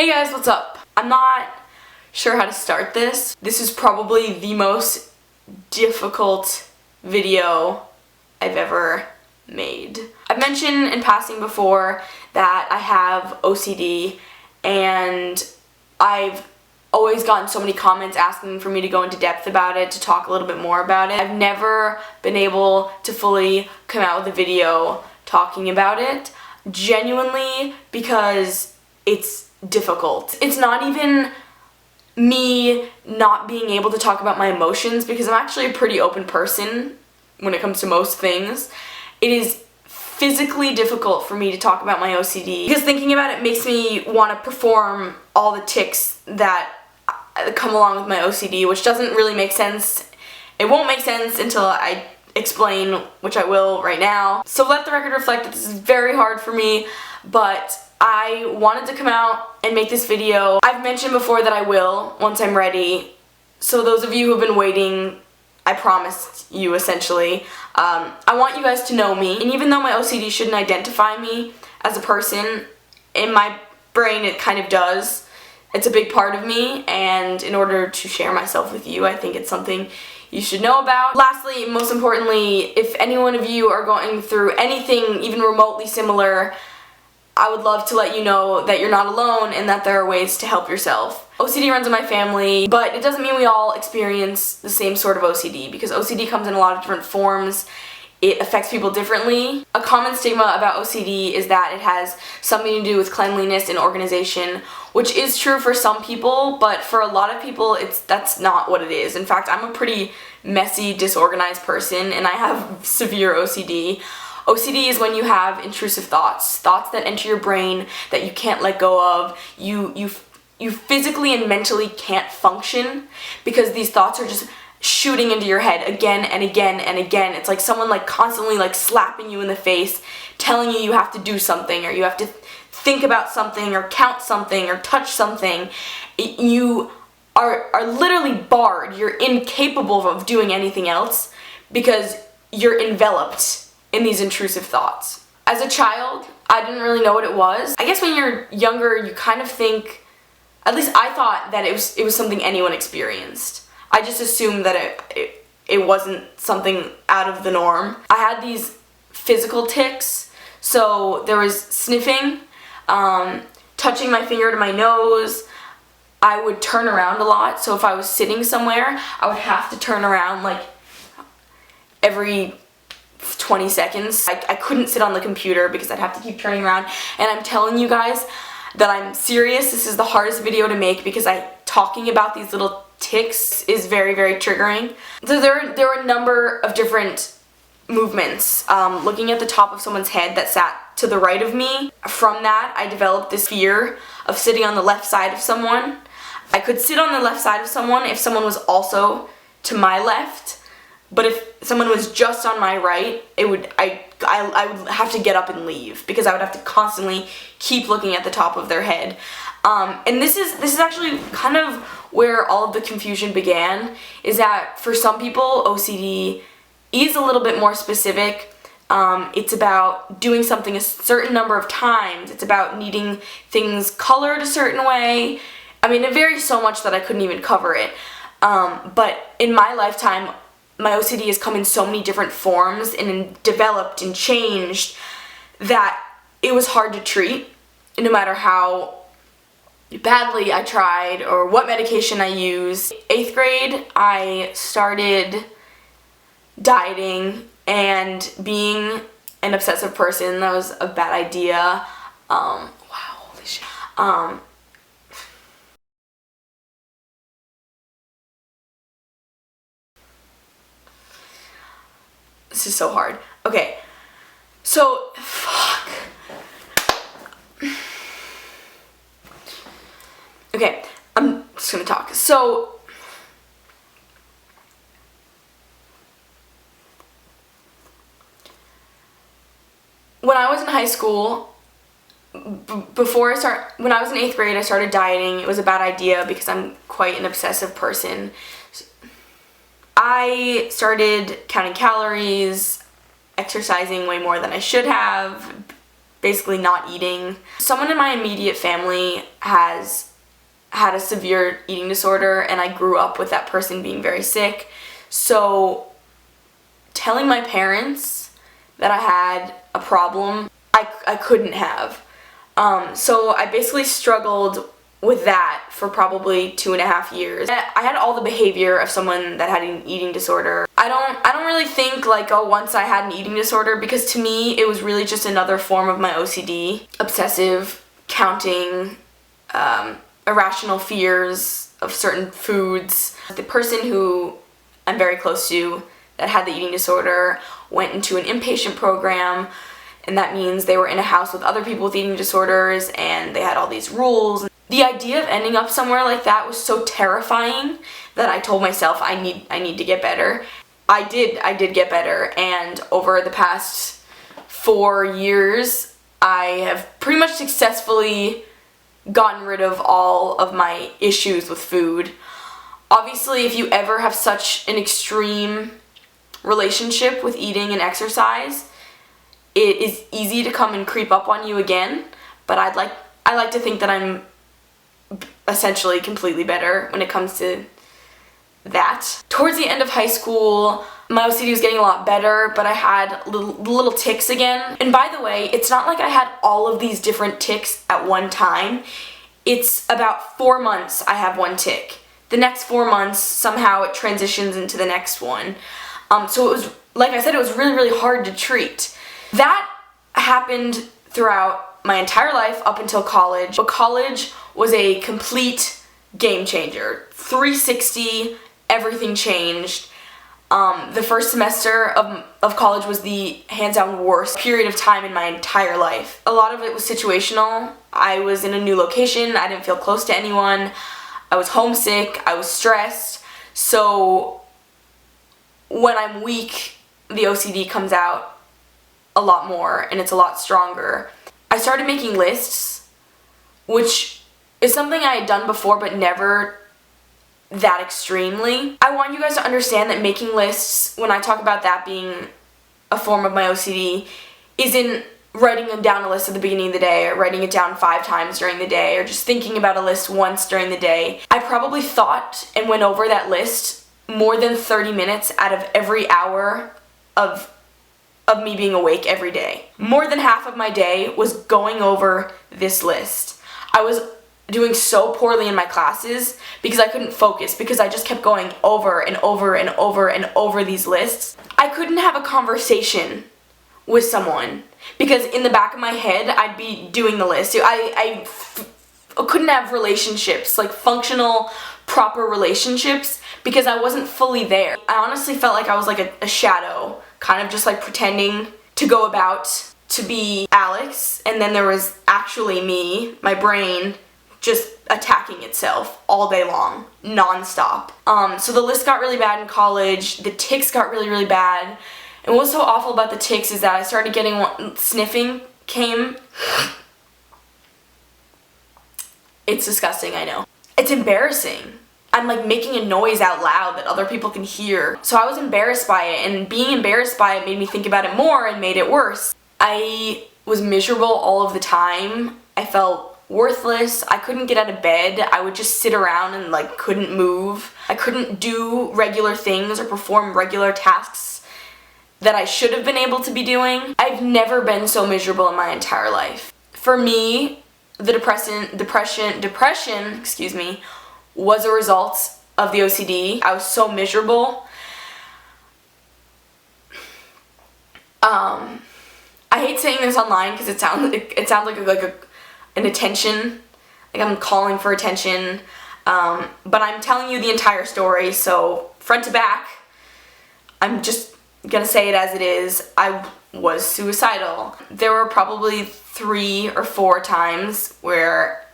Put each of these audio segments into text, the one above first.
Hey guys, what's up? I'm not sure how to start this. This is probably the most difficult video I've ever made. I've mentioned in passing before that I have OCD, and I've always gotten so many comments asking for me to go into depth about it, to talk a little bit more about it. I've never been able to fully come out with a video talking about it, genuinely, because it's difficult. It's not even me not being able to talk about my emotions, because I'm actually a pretty open person when it comes to most things. It is physically difficult for me to talk about my OCD, because thinking about it makes me want to perform all the tics that come along with my OCD, which doesn't really make sense. It won't make sense until I explain, which I will right now. So let the record reflect that this is very hard for me, but I wanted to come out and make this video. I've mentioned before that I will once I'm ready. So those of you who have been waiting, I promised you, essentially. I want you guys to know me, and even though my OCD shouldn't identify me as a person, in my brain it kind of does. It's a big part of me, and in order to share myself with you, I think it's something you should know about. Lastly, most importantly, if any one of you are going through anything even remotely similar, I would love to let you know that you're not alone and that there are ways to help yourself. OCD runs in my family, but it doesn't mean we all experience the same sort of OCD, because OCD comes in a lot of different forms. It affects people differently. A common stigma about OCD is that it has something to do with cleanliness and organization, which is true for some people, but for a lot of people that's not what it is. In fact, I'm a pretty messy, disorganized person, and I have severe OCD. OCD is when you have intrusive thoughts that enter your brain that you can't let go of. You physically and mentally can't function because these thoughts are just shooting into your head again and again and again. It's like someone constantly slapping you in the face, telling you have to do something, or you have to think about something, or count something, or touch something. You are literally barred. You're incapable of doing anything else because you're enveloped in these intrusive thoughts. As a child, I didn't really know what it was. I guess when you're younger, you kind of think, at least I thought, that it was something anyone experienced. I just assumed that it wasn't something out of the norm. I had these physical tics, so there was sniffing, touching my finger to my nose. I would turn around a lot, so if I was sitting somewhere, I would have to turn around every 20 seconds. I couldn't sit on the computer because I'd have to keep turning around, and I'm telling you guys that I'm serious. This is the hardest video to make because talking about these little tics is very, very triggering. So there were a number of different movements. Looking at the top of someone's head that sat to the right of me, from that I developed this fear of sitting on the left side of someone. I could sit on the left side of someone if someone was also to my left, but if someone was just on my right, I would have to get up and leave because I would have to constantly keep looking at the top of their head. And this is actually kind of where all of the confusion began, is that for some people, OCD is a little bit more specific. It's about doing something a certain number of times. It's about needing things colored a certain way. I mean, it varies so much that I couldn't even cover it. But in my lifetime, my OCD has come in so many different forms and developed and changed that it was hard to treat, no matter how badly I tried or what medication I used. 8th grade, I started dieting and being an obsessive person. That was a bad idea. Wow, holy shit. This is so hard. Okay, so, fuck. Okay, I'm just gonna talk. So, when I was in high school, when I was in 8th grade, I started dieting. It was a bad idea because I'm quite an obsessive person. I started counting calories, exercising way more than I should have, basically not eating. Someone in my immediate family has had a severe eating disorder, and I grew up with that person being very sick. So telling my parents that I had a problem, I couldn't have. So I basically struggled with that for probably 2.5 years. I had all the behavior of someone that had an eating disorder. I don't really think like, oh, once I had an eating disorder, because to me it was really just another form of my OCD. Obsessive, counting, irrational fears of certain foods. The person who I'm very close to that had the eating disorder went into an inpatient program, and that means they were in a house with other people with eating disorders, and they had all these rules. The idea of ending up somewhere like that was so terrifying that I told myself I need to get better. I did get better, and over the past 4 years I have pretty much successfully gotten rid of all of my issues with food. Obviously, if you ever have such an extreme relationship with eating and exercise, it is easy to come and creep up on you again, but I like to think that I'm essentially completely better when it comes to that. Towards the end of high school, my OCD was getting a lot better, but I had little tics again. And by the way, it's not like I had all of these different tics at one time. It's about 4 months I have one tic. The next 4 months, somehow it transitions into the next one. So it was, like I said, it was really, really hard to treat. That happened throughout my entire life up until college. But college was a complete game changer. 360, everything changed. The first semester of college was the hands down worst period of time in my entire life. A lot of it was situational. I was in a new location, I didn't feel close to anyone, I was homesick, I was stressed. So when I'm weak, the OCD comes out a lot more and it's a lot stronger. I started making lists, which is something I had done before but never that extremely. I want you guys to understand that making lists, when I talk about that being a form of my OCD, isn't writing down a list at the beginning of the day or writing it down 5 times during the day or just thinking about a list once during the day. I probably thought and went over that list more than 30 minutes out of every hour of me being awake every day. More than half of my day was going over this list. I was doing so poorly in my classes because I couldn't focus, because I just kept going over and over and over and over these lists. I couldn't have a conversation with someone because in the back of my head I'd be doing the list. I couldn't have relationships, like functional, proper relationships, because I wasn't fully there. I honestly felt like I was like a shadow, kind of just like pretending to go about to be Alex, and then there was actually me, my brain, just attacking itself all day long, non-stop. So the list got really bad in college, the tics got really, really bad, and what was so awful about the tics is that I started getting sniffing came. It's disgusting, I know. It's embarrassing. I'm like making a noise out loud that other people can hear. So I was embarrassed by it, and being embarrassed by it made me think about it more and made it worse. I was miserable all of the time. I felt worthless. I couldn't get out of bed. I would just sit around and like couldn't move. I couldn't do regular things or perform regular tasks that I should have been able to be doing. I've never been so miserable in my entire life. For me, the depression, excuse me, was a result of the OCD. I was so miserable. I hate saying this online because it sounds like an attention, like I'm calling for attention, but I'm telling you the entire story, so front to back, I'm just gonna say it as it is. I was suicidal. There were probably 3 or 4 times where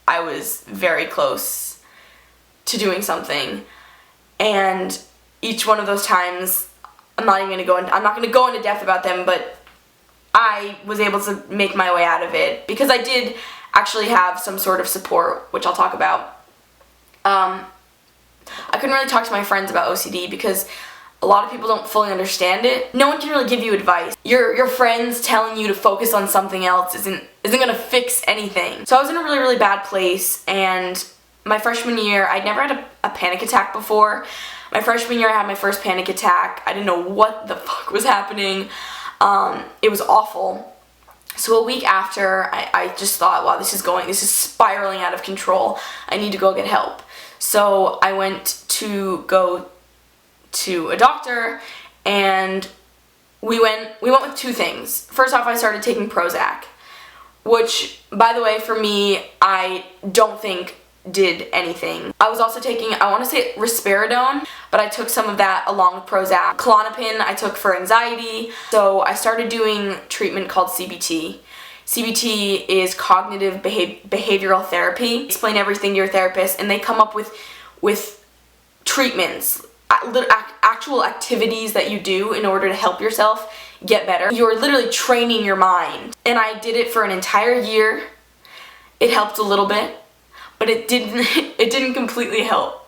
I was very close to doing something, and each one of those times, I'm not going to go into depth about them, but I was able to make my way out of it because I did actually have some sort of support, which I'll talk about. I couldn't really talk to my friends about OCD because a lot of people don't fully understand it. No one can really give you advice. Your friends telling you to focus on something else isn't gonna fix anything. So I was in a really, really bad place, and my freshman year, I'd never had a panic attack before. My freshman year, I had my first panic attack. I didn't know what the fuck was happening. It was awful. So a week after, I just thought, wow, this is spiraling out of control. I need to go get help. So I went to go to a doctor, and we went with two things. First off, I started taking Prozac, which, by the way, for me, I don't think did anything. I was also taking, I want to say risperidone, but I took some of that along with Prozac. Klonopin I took for anxiety. So I started doing treatment called CBT. CBT is cognitive behavioral therapy. Explain everything to your therapist, and they come up with treatments, actual activities that you do in order to help yourself get better. You're literally training your mind. And I did it for an entire year. It helped a little bit, but it didn't completely help.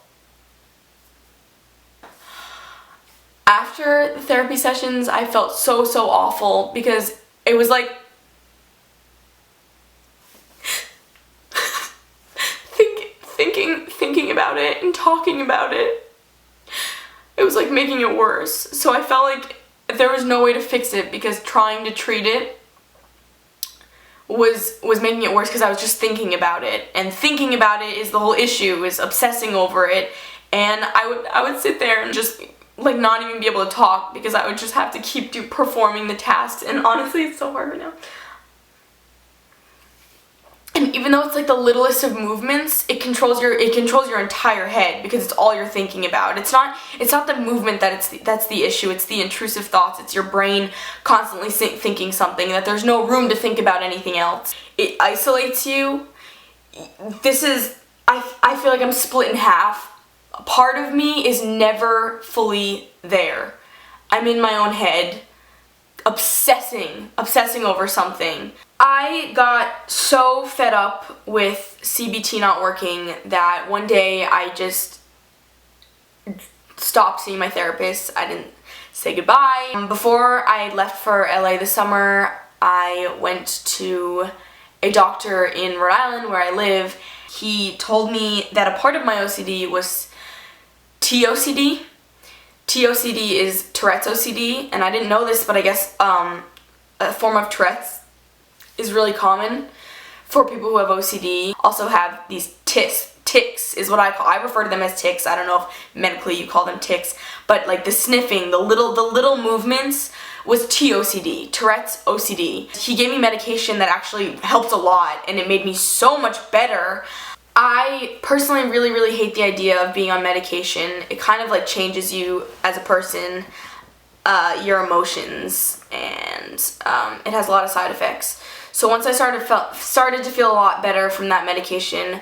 After the therapy sessions, I felt so awful, because it was like thinking about it and talking about it, it was like making it worse. So I felt like there was no way to fix it, because trying to treat it was making it worse, because I was just thinking about it, and thinking about it is the whole issue, is obsessing over it. And I would sit there and just like not even be able to talk, because I would just have to keep performing the tasks, and honestly it's so hard right now. And even though it's like the littlest of movements, it controls your entire head, because it's all you're thinking about. It's not the movement that's the issue. It's the intrusive thoughts. It's your brain constantly thinking something, that there's no room to think about anything else. It isolates you. I feel like I'm split in half. A part of me is never fully there. I'm in my own head, obsessing over something. I got so fed up with CBT not working that one day I just stopped seeing my therapist. I didn't say goodbye. Before I left for LA this summer, I went to a doctor in Rhode Island where I live. He told me that a part of my OCD was TOCD. TOCD is Tourette's OCD, and I didn't know this, but I guess a form of Tourette's is really common for people who have OCD. Also have these tics is what I refer to them as tics. I don't know if medically you call them tics, but like the sniffing, the little movements was TOCD, Tourette's OCD. He gave me medication that actually helped a lot, and it made me so much better. I personally really hate the idea of being on medication. It kind of like changes you as a person, your emotions, and it has a lot of side effects. So once I started to feel a lot better from that medication,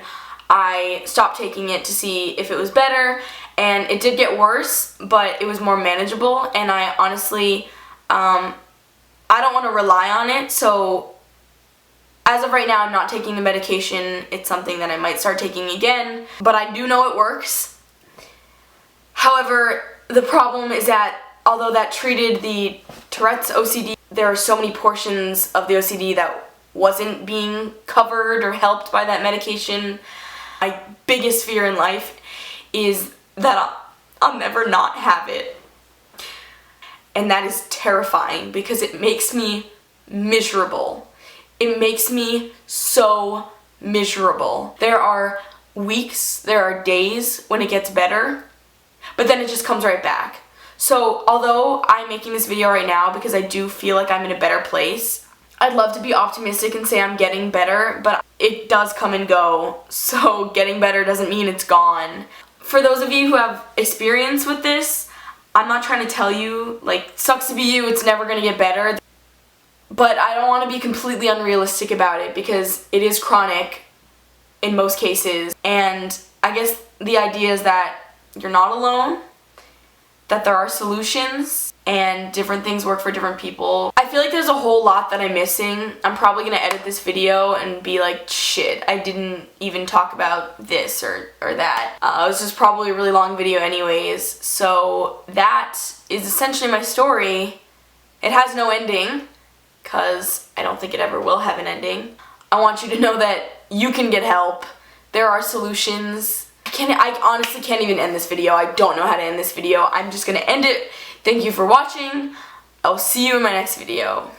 I stopped taking it to see if it was better, and it did get worse, but it was more manageable, and I honestly, I don't want to rely on it, so as of right now, I'm not taking the medication. It's something that I might start taking again, but I do know it works. However, the problem is that although that treated the Tourette's OCD, there are so many portions of the OCD that wasn't being covered or helped by that medication. My biggest fear in life is that I'll never not have it. And that is terrifying, because it makes me miserable. It makes me so miserable. There are weeks, there are days when it gets better, but then it just comes right back. So although I'm making this video right now because I do feel like I'm in a better place, I'd love to be optimistic and say I'm getting better, but it does come and go, so getting better doesn't mean it's gone. For those of you who have experience with this, I'm not trying to tell you, like, sucks to be you, it's never gonna get better. But I don't want to be completely unrealistic about it, because it is chronic in most cases. And I guess the idea is that you're not alone, that there are solutions and different things work for different people. I feel like there's a whole lot that I'm missing. I'm probably gonna edit this video and be like, shit, I didn't even talk about this or that. This is probably a really long video anyways, so that is essentially my story. It has no ending, because I don't think it ever will have an ending. I want you to know that you can get help. There are solutions. I honestly can't even end this video. I don't know how to end this video. I'm just gonna end it. Thank you for watching. I'll see you in my next video.